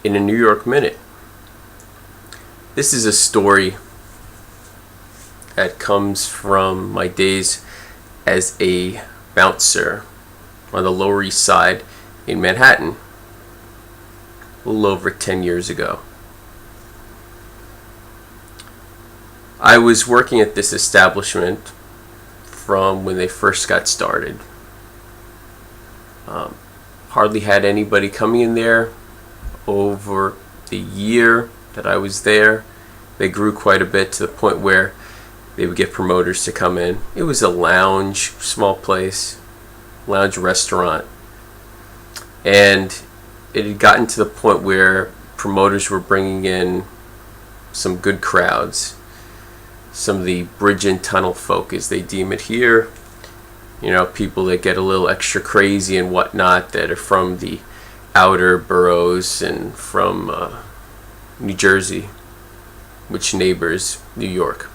in a New York Minute. This is a story that comes from my days as a bouncer on the Lower East Side in Manhattan, a little over 10 years ago. I was working at this establishment from when they first got started. Hardly had anybody coming in there. Over the year that I was there, they grew quite a bit to the point where they would get promoters to come in. It was a lounge, small place, lounge restaurant. And it had gotten to the point where promoters were bringing in some good crowds. Some of the bridge and tunnel folk, as they deem it here. You know, people that get a little extra crazy and whatnot, that are from the outer boroughs and from New Jersey, which neighbors New York.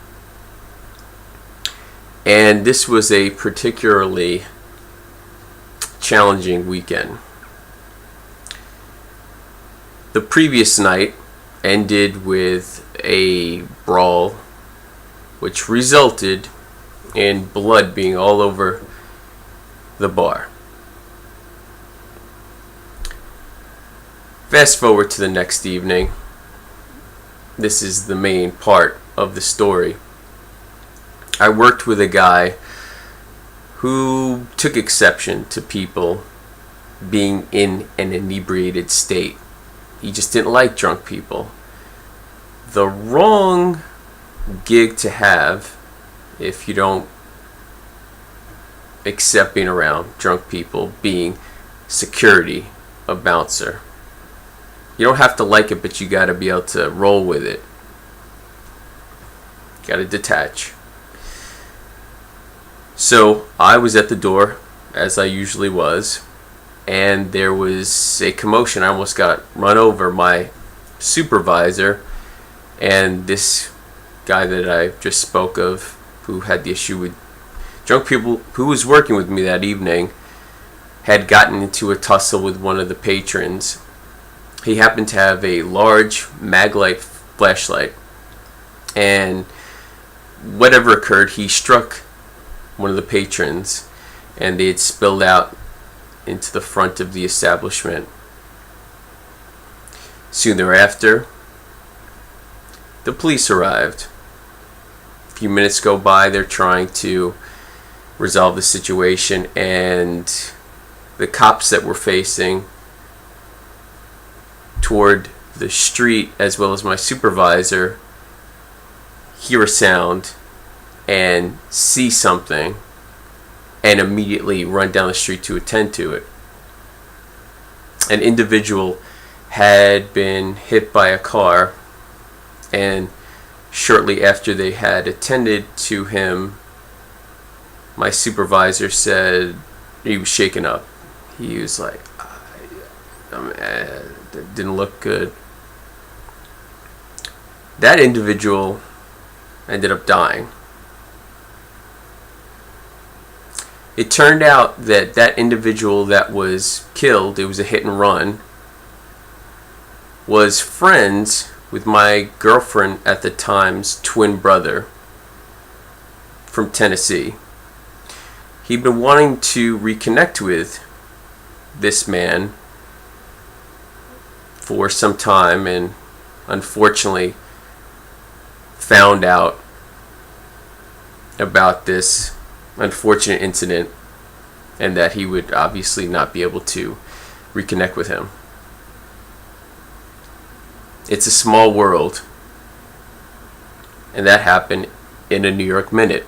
And this was a particularly challenging weekend. The previous night ended with a brawl which resulted in blood being all over the bar. Fast forward to the next evening. This is the main part of the story. I worked with a guy who took exception to people being in an inebriated state. He just didn't like drunk people. The wrong gig to have if you don't accept being around drunk people, being security, a bouncer. You don't have to like it, but you got to be able to roll with it. Got to detach. So I was at the door, as I usually was, and there was a commotion. I almost got run over. My supervisor and this guy that I just spoke of, who had the issue with drunk people, who was working with me that evening, had gotten into a tussle with one of the patrons. He happened to have a large Maglite flashlight, and whatever occurred, he struck one of the patrons, and they had spilled out into the front of the establishment. Soon thereafter, the police arrived. A few minutes go by, they're trying to resolve the situation, and the cops that were facing toward the street, as well as my supervisor, hear a sound and see something and immediately run down the street to attend to it. An individual had been hit by a car, and shortly after they had attended to him, my supervisor said he was shaken up. He was like, that didn't look good. That individual ended up dying. It turned out that that individual that was killed, it was a hit and run, was friends with my girlfriend at the time's twin brother from Tennessee. He'd been wanting to reconnect with this man for some time, and unfortunately found out about this unfortunate incident, and that he would obviously not be able to reconnect with him. It's a small world, and that happened in a New York Minute.